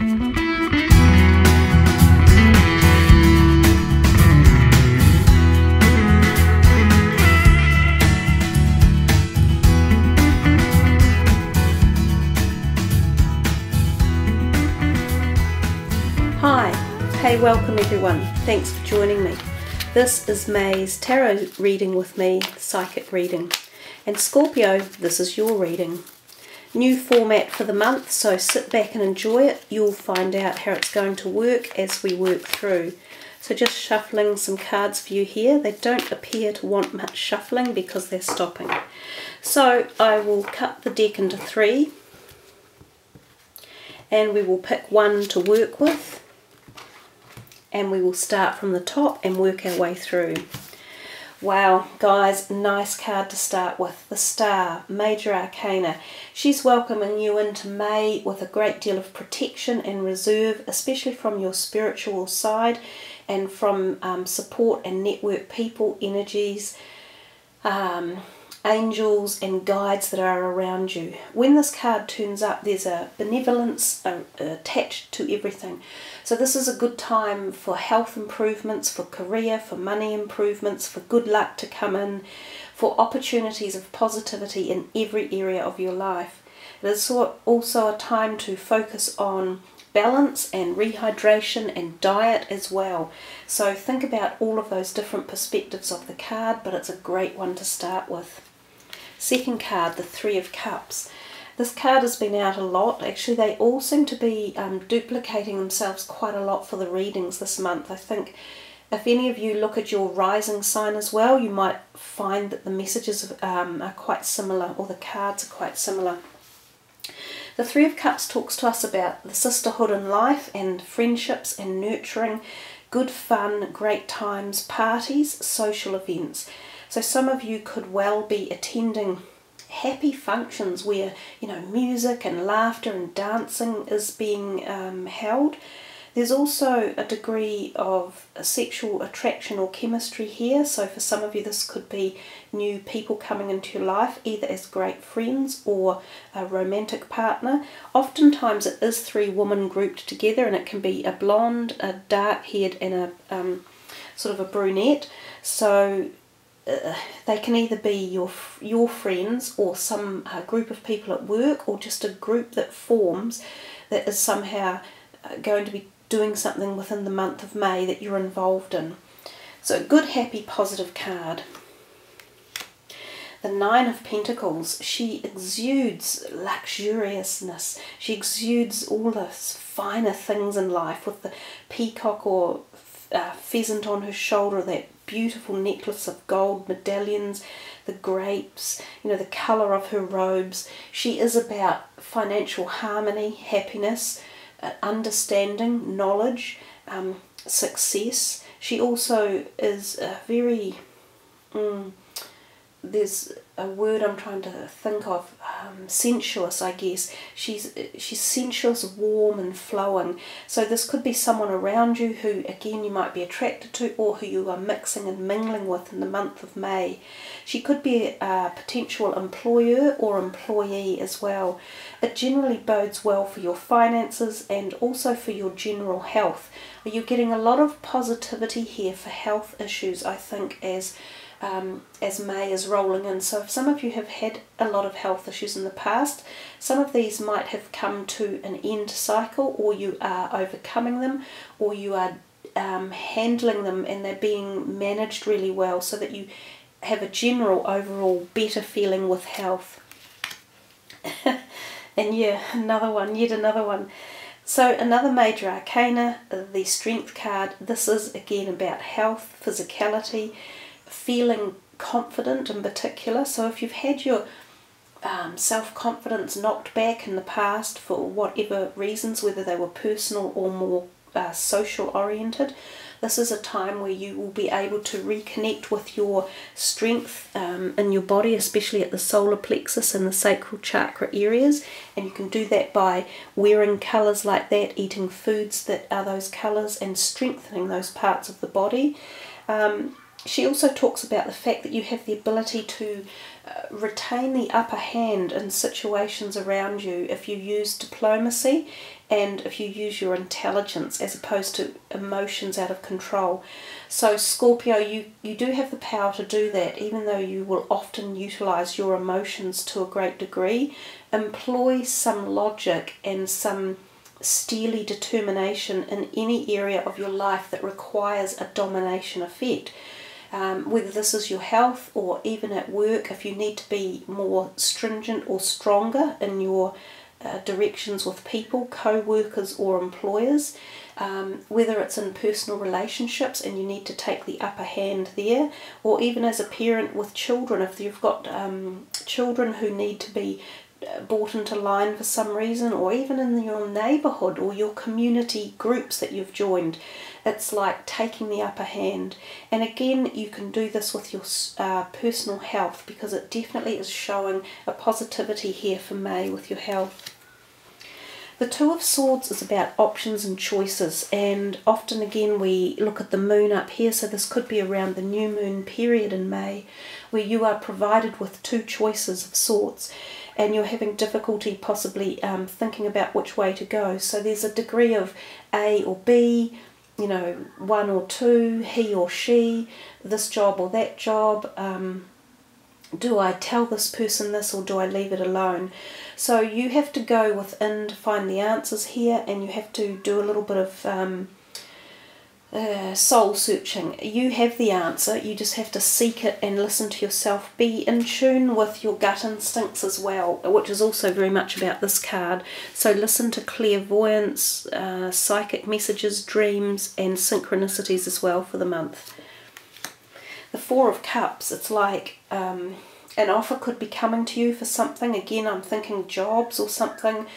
Hi, hey, welcome everyone. Thanks for joining me. This is May's tarot reading with me, psychic reading. And Scorpio, this is your reading. New format for the month, so sit back and enjoy it. You'll find out how it's going to work as we work through. So just shuffling some cards for you here. They don't appear to want much shuffling because they're stopping. So I will cut the deck into 3 and we will pick one to work with. And we will start from the top and work our way through. Wow, guys, nice card to start with. The Star, Major Arcana. She's welcoming you into May with a great deal of protection and reserve, especially from your spiritual side and from support and network people, energies, angels and guides that are around you. When this card turns up, there's a benevolence attached to everything. So this is a good time for health improvements, for career, for money improvements, for good luck to come in, for opportunities of positivity in every area of your life. It is also a time to focus on balance and rehydration and diet as well. So think about all of those different perspectives of the card, but it's a great one to start with. Second card, the Three of Cups. This card has been out a lot. Actually, they all seem to be duplicating themselves quite a lot for the readings this month. I think if any of you look at your rising sign as well, you might find that the messages are quite similar, or the cards are quite similar. The Three of Cups talks to us about the sisterhood in life and friendships and nurturing, good fun, great times, parties, social events. So some of you could well be attending happy functions where, you know, music and laughter and dancing is being held. There's also a degree of sexual attraction or chemistry here. So for some of you this could be new people coming into your life, either as great friends or a romantic partner. Oftentimes it is 3 women grouped together, and it can be a blonde, a dark-haired and a sort of a brunette. So they can either be your friends or some group of people at work, or just a group that forms that is somehow going to be doing something within the month of May that you're involved in. So a good, happy, positive card. The Nine of Pentacles. She exudes luxuriousness. She exudes all the finer things in life, with the peacock or pheasant on her shoulder, that beautiful necklace of gold medallions, the grapes, you know, the colour of her robes. She is about financial harmony, happiness, understanding, knowledge, success. She also is very there's a word I'm trying to think of, sensuous, I guess. She's sensuous, warm and flowing. So this could be someone around you who, again, you might be attracted to, or who you are mixing and mingling with in the month of May. She could be a potential employer or employee as well. It generally bodes well for your finances and also for your general health. You're getting a lot of positivity here for health issues, I think, as May is rolling in. So if some of you have had a lot of health issues in the past, some of these might have come to an end cycle, or you are overcoming them, or you are handling them and they're being managed really well, so that you have a general overall better feeling with health. And yeah, yet another one. So another Major Arcana, the Strength card. This is again about health, physicality, feeling confident in particular. So if you've had your self-confidence knocked back in the past for whatever reasons, whether they were personal or more social oriented, this is a time where you will be able to reconnect with your strength in your body, especially at the solar plexus and the sacral chakra areas. And you can do that by wearing colours like that, eating foods that are those colours, and strengthening those parts of the body. She also talks about the fact that you have the ability to retain the upper hand in situations around you if you use diplomacy and if you use your intelligence as opposed to emotions out of control. So Scorpio, you do have the power to do that, even though you will often utilise your emotions to a great degree. Employ some logic and some steely determination in any area of your life that requires a domination effect. Whether this is your health or even at work, if you need to be more stringent or stronger in your directions with people, co-workers or employers, whether it's in personal relationships and you need to take the upper hand there, or even as a parent with children, if you've got children who need to be brought into line for some reason, or even in your neighbourhood or your community groups that you've joined. It's like taking the upper hand. And again, you can do this with your personal health, because it definitely is showing a positivity here for May with your health. The Two of Swords is about options and choices, and often again we look at the moon up here, so this could be around the new moon period in May, where you are provided with two choices of sorts and you're having difficulty possibly thinking about which way to go. So there's a degree of A or B, you know, one or two, he or she, this job or that job. Do I tell this person this or do I leave it alone? So you have to go within to find the answers here, and you have to do a little bit of soul searching. You have the answer, you just have to seek it and listen to yourself. Be in tune with your gut instincts as well, which is also very much about this card. So listen to clairvoyance, psychic messages, dreams and synchronicities as well for the month. The Four of Cups, it's like an offer could be coming to you for something. Again, I'm thinking jobs or something,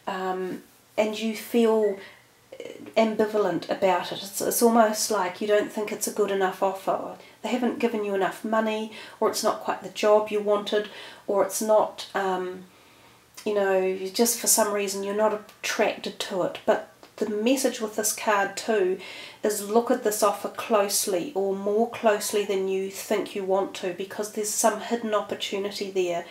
and you feel ambivalent about it. It's almost like you don't think it's a good enough offer. They haven't given you enough money, or it's not quite the job you wanted, or it's not, you know, just for some reason you're not attracted to it. But the message with this card too is look at this offer closely, or more closely than you think you want to, because there's some hidden opportunity there.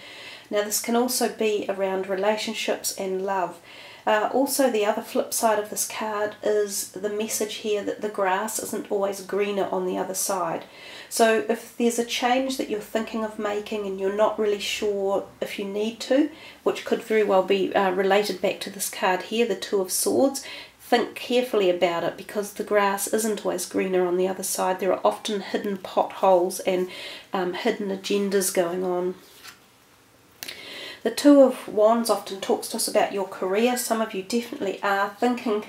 Now this can also be around relationships and love. Also the other flip side of this card is the message here that the grass isn't always greener on the other side. So if there's a change that you're thinking of making and you're not really sure if you need to, which could very well be related back to this card here, the Two of Swords, think carefully about it, because the grass isn't always greener on the other side. There are often hidden potholes and hidden agendas going on. The Two of Wands often talks to us about your career. Some of you definitely are thinking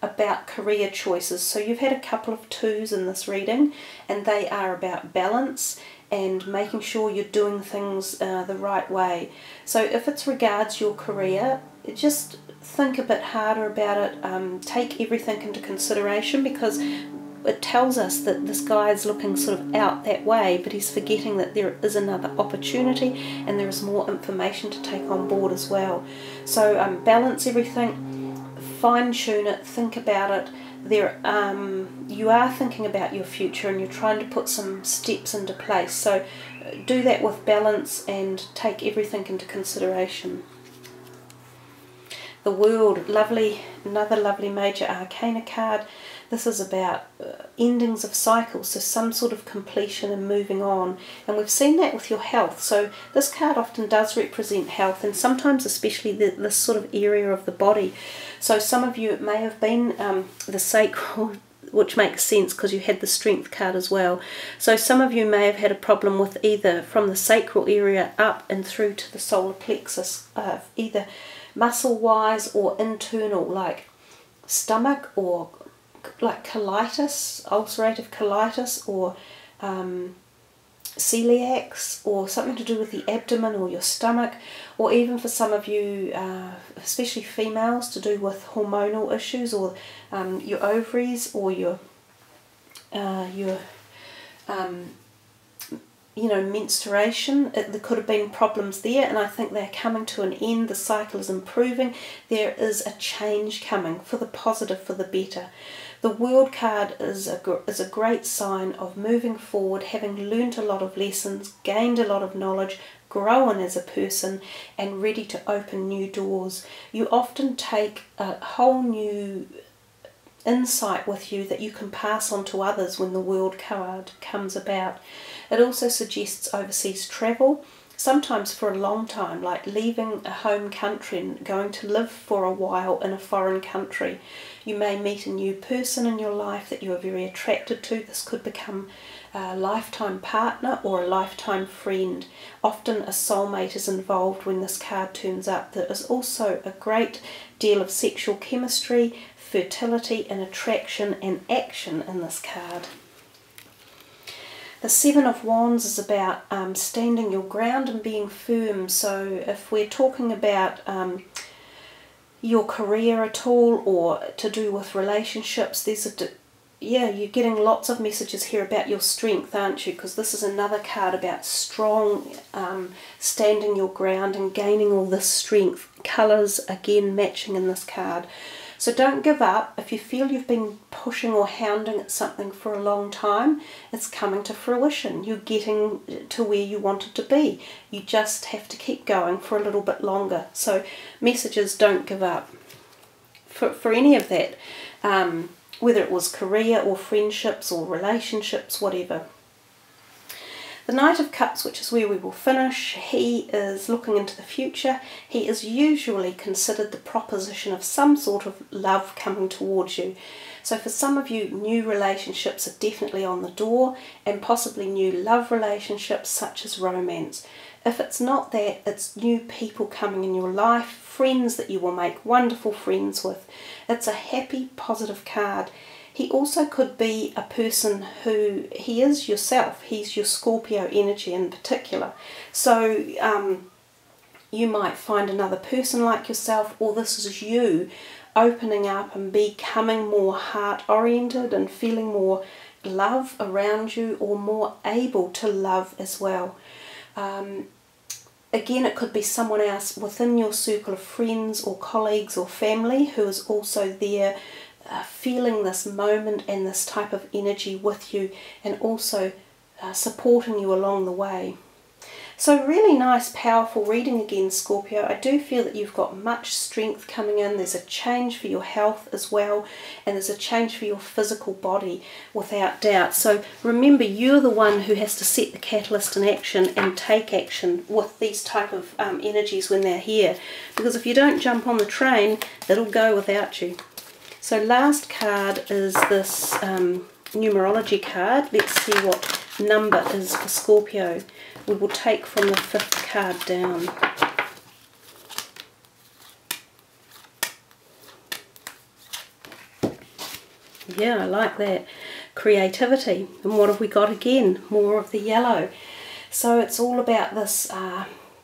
about career choices. So you've had a couple of twos in this reading, and they are about balance and making sure you're doing things the right way. So if it's regards your career, just think a bit harder about it. Take everything into consideration, because it tells us that this guy is looking sort of out that way, but he's forgetting that there is another opportunity and there is more information to take on board as well. So balance everything, fine tune it, think about it. You are thinking about your future and you're trying to put some steps into place. So do that with balance and take everything into consideration. The World, lovely, another lovely major arcana card. This is about endings of cycles, so some sort of completion and moving on. And we've seen that with your health. So this card often does represent health, and sometimes especially this sort of area of the body. So some of you, it may have been the sacral, which makes sense because you had the Strength card as well. So some of you may have had a problem with either from the sacral area up and through to the solar plexus, either muscle-wise or internal, like stomach, or like colitis, ulcerative colitis, or celiacs, or something to do with the abdomen or your stomach, or even for some of you, especially females, to do with hormonal issues, or your ovaries, or your you know, menstruation. There could have been problems there, and I think they're coming to an end. The cycle is improving. There is a change coming for the positive, for the better. The World card is a great sign of moving forward, having learnt a lot of lessons, gained a lot of knowledge, grown as a person, and ready to open new doors. You often take a whole new insight with you that you can pass on to others when the World card comes about. It also suggests overseas travel, sometimes for a long time, like leaving a home country and going to live for a while in a foreign country. You may meet a new person in your life that you are very attracted to. This could become a lifetime partner or a lifetime friend. Often a soulmate is involved when this card turns up. There is also a great deal of sexual chemistry, fertility and attraction and action in this card. The Seven of Wands is about standing your ground and being firm. So if we're talking about your career at all, or to do with relationships, you're getting lots of messages here about your strength, aren't you? Because this is another card about strong, standing your ground and gaining all this strength. Colours again matching in this card. So don't give up. If you feel you've been pushing or hounding at something for a long time, it's coming to fruition. You're getting to where you wanted to be. You just have to keep going for a little bit longer. So messages, don't give up. For any of that, whether it was career or friendships or relationships, whatever. The Knight of Cups, which is where we will finish, he is looking into the future. He is usually considered the proposition of some sort of love coming towards you. So for some of you, new relationships are definitely on the door, and possibly new love relationships such as romance. If it's not that, it's new people coming in your life, friends that you will make wonderful friends with. It's a happy, positive card. He also could be a person who, he is yourself, he's your Scorpio energy in particular. So you might find another person like yourself, or this is you opening up and becoming more heart-oriented and feeling more love around you, or more able to love as well. Again, it could be someone else within your circle of friends or colleagues or family who is also there, feeling this moment and this type of energy with you, and also supporting you along the way. So really nice, powerful reading again, Scorpio. I do feel that you've got much strength coming in. There's a change for your health as well, and there's a change for your physical body without doubt. So remember, you're the one who has to set the catalyst in action and take action with these type of energies when they're here. Because if you don't jump on the train, it'll go without you. So last card is this numerology card. Let's see what number is for Scorpio. We will take from the 5th card down. Yeah, I like that. Creativity. And what have we got again? More of the yellow. So it's all about this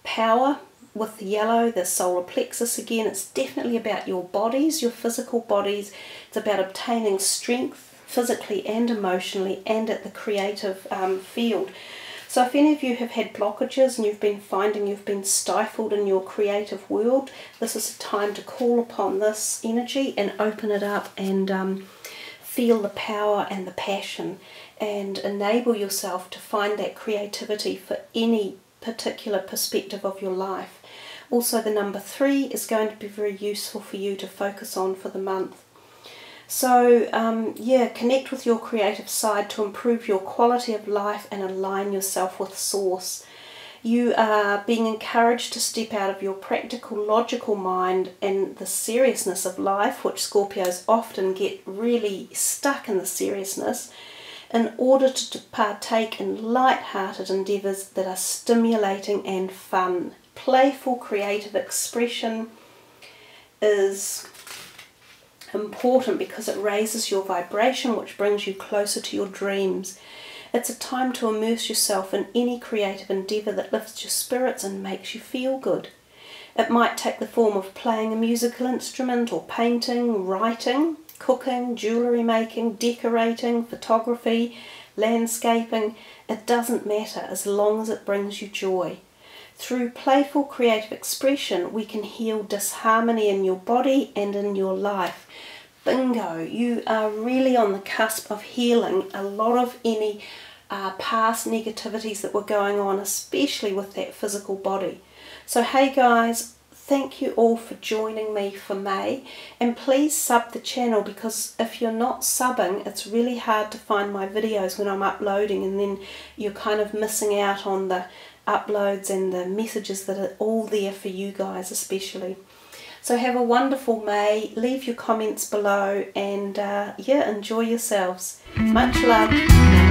power with the yellow, the solar plexus again. It's definitely about your bodies, your physical bodies. It's about obtaining strength physically and emotionally, and at the creative field. So if any of you have had blockages and you've been finding you've been stifled in your creative world, this is a time to call upon this energy and open it up and feel the power and the passion, and enable yourself to find that creativity for any particular perspective of your life. Also, the number 3 is going to be very useful for you to focus on for the month. So yeah, connect with your creative side to improve your quality of life and align yourself with Source. You are being encouraged to step out of your practical, logical mind and the seriousness of life, which Scorpios often get really stuck in the seriousness, in order to partake in light-hearted endeavours that are stimulating and fun. Playful creative expression is important because it raises your vibration, which brings you closer to your dreams. It's a time to immerse yourself in any creative endeavour that lifts your spirits and makes you feel good. It might take the form of playing a musical instrument, or painting, writing, cooking, jewellery making, decorating, photography, landscaping, it doesn't matter as long as it brings you joy. Through playful creative expression, we can heal disharmony in your body and in your life. Bingo, you are really on the cusp of healing a lot of any past negativities that were going on, especially with that physical body. So hey guys, thank you all for joining me for May, and please sub the channel, because if you're not subbing, it's really hard to find my videos when I'm uploading, and then you're kind of missing out on the uploads and the messages that are all there for you guys especially. So have a wonderful May, leave your comments below, and yeah, enjoy yourselves. Much love.